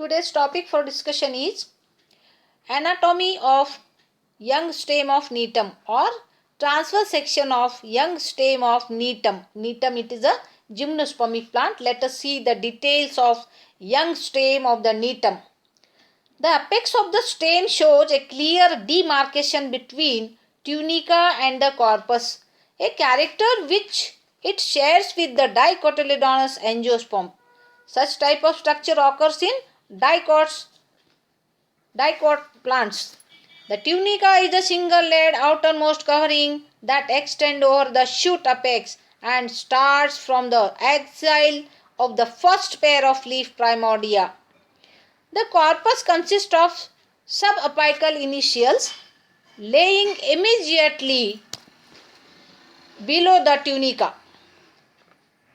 Today's topic for discussion is anatomy of young stem of Neetum or transverse section of young stem of Neetum. Neetum, it is a gymnospermic plant. Let us see the details of young stem of the Neetum. The apex of the stem shows a clear demarcation between tunica and the corpus, a character which it shares with the dicotyledonous angiosperm. Such type of structure occurs in dicot plants. The tunica is the single-layered outermost covering that extends over the shoot apex and starts from the axil of the first pair of leaf primordia. The corpus consists of subapical initials laying immediately below the tunica,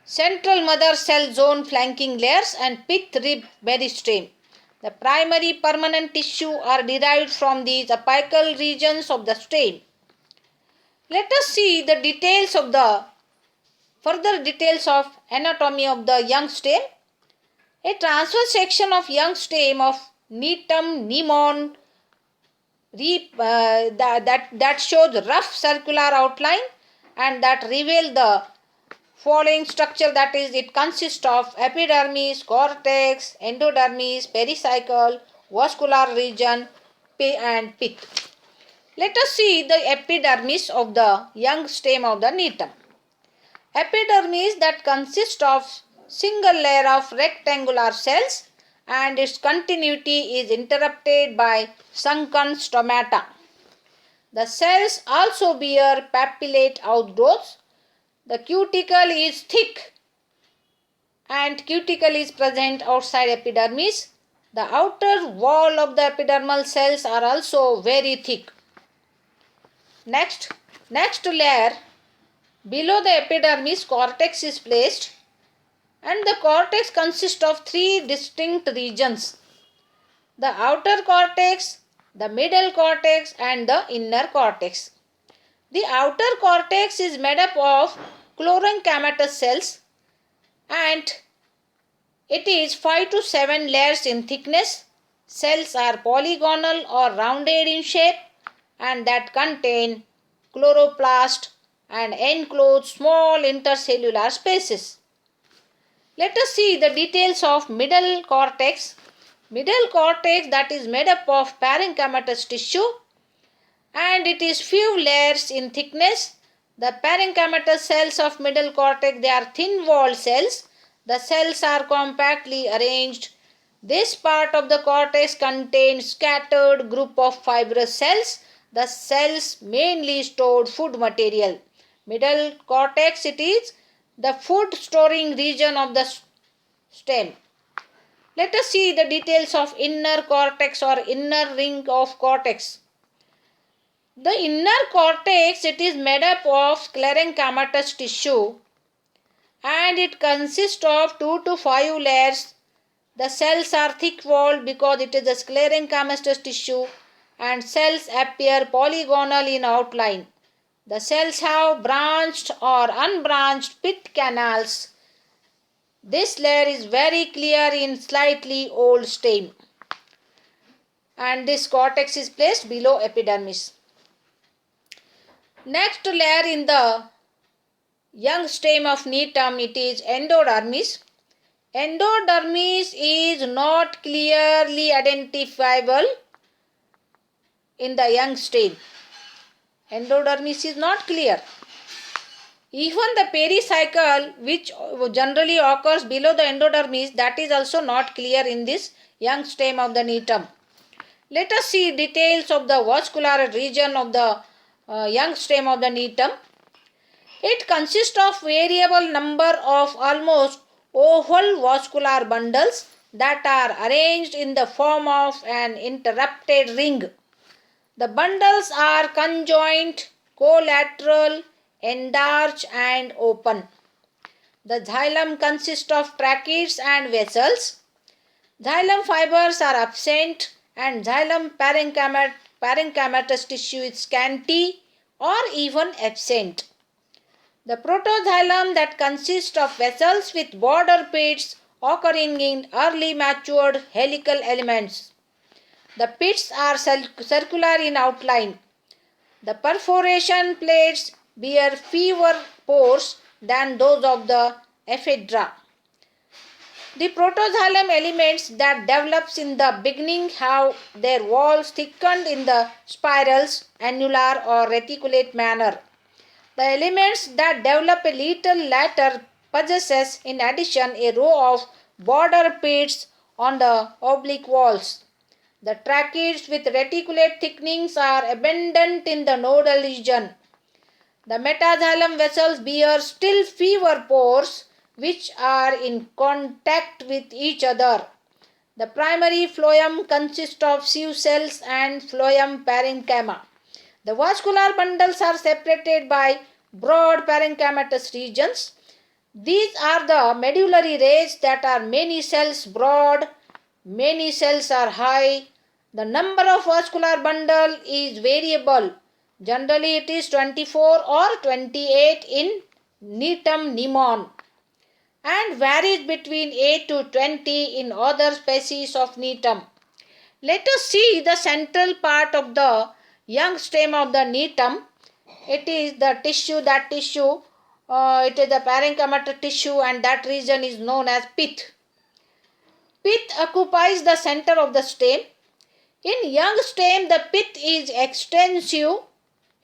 central mother cell zone flanking layers and pith rib meristem. The primary permanent tissue are derived from these apical regions of the stem. Let us see the details of further details of anatomy of the young stem. A transverse section of young stem of Neetum nemon that shows rough circular outline and that reveal the following structure, that is, it consists of epidermis, cortex, endodermis, pericycle, vascular region and pith. Let us see the epidermis of the young stem of the Neetum. Epidermis that consists of single layer of rectangular cells and its continuity is interrupted by sunken stomata. The cells also bear papillate outgrowths. The cuticle is thick and cuticle is present outside epidermis. The outer wall of the epidermal cells are also very thick. Next layer below the epidermis, cortex is placed, and the cortex consists of three distinct regions: the outer cortex, the middle cortex and the inner cortex. The outer cortex is made up of chlorenchymatous cells and it is 5 to 7 layers in thickness. Cells are polygonal or rounded in shape and that contain chloroplast and enclose small intercellular spaces. Let us see the details of middle cortex. Middle cortex that is made up of parenchymatous tissue and it is few layers in thickness. The parenchymatous cells of middle cortex, they are thin-walled cells. The cells are compactly arranged. This part of the cortex contains scattered group of fibrous cells. The cells mainly stored food material. Middle cortex, it is the food storing region of the stem. Let us see the details of inner cortex or inner ring of cortex. The inner cortex, it is made up of sclerenchymatous tissue and it consists of 2 to 5 layers. The cells are thick-walled because it is a sclerenchymatous tissue and cells appear polygonal in outline. The cells have branched or unbranched pith canals. This layer is very clear in slightly old stem and this cortex is placed below epidermis. Next layer in the young stem of Neetum, it is endodermis. Endodermis is not clearly identifiable in the young stem. Endodermis is not clear. Even the pericycle, which generally occurs below the endodermis, that is also not clear in this young stem of the Neetum. Let us see details of the vascular region of the young stem of the Neetum. It consists of variable number of almost oval vascular bundles that are arranged in the form of an interrupted ring. The bundles are conjoint, collateral, endarch and open. The xylem consists of tracheids and vessels. Xylem fibers are absent and xylem parenchymatous tissue is scanty or even absent. The protoxylem that consists of vessels with border pits occurring in early matured helical elements. The pits are circular in outline. The perforation plates bear fewer pores than those of the ephedra. The protoxylem elements that develops in the beginning have their walls thickened in the spirals, annular or reticulate manner. The elements that develop a little later possesses in addition a row of border pits on the oblique walls. The tracheids with reticulate thickenings are abundant in the nodal region. The metaxylem vessels bear still fewer pores which are in contact with each other. The primary phloem consists of sieve cells and phloem parenchyma. The vascular bundles are separated by broad parenchymatous regions. These are the medullary rays that are many cells broad, many cells are high. The number of vascular bundle is variable. Generally it is 24 or 28 in Needham Neimon and varies between 8 to 20 in other species of Needham. Let us see the central part of the young stem of the Needham. It is the tissue, it is the parenchymatous tissue, and that region is known as pith. Pith occupies the center of the stem. In young stem, the pith is extensive.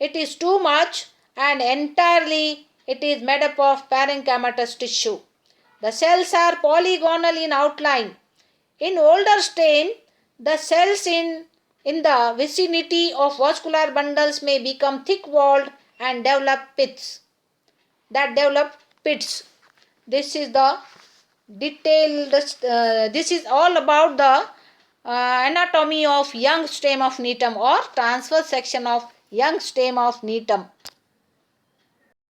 It is too much and entirely it is made up of parenchymatous tissue. The cells are polygonal in outline. In older stem, the cells in the vicinity of vascular bundles may become thick-walled and develop pits. This is the detailed. This is all about the anatomy of young stem of Needham or transverse section of young stem of Needham.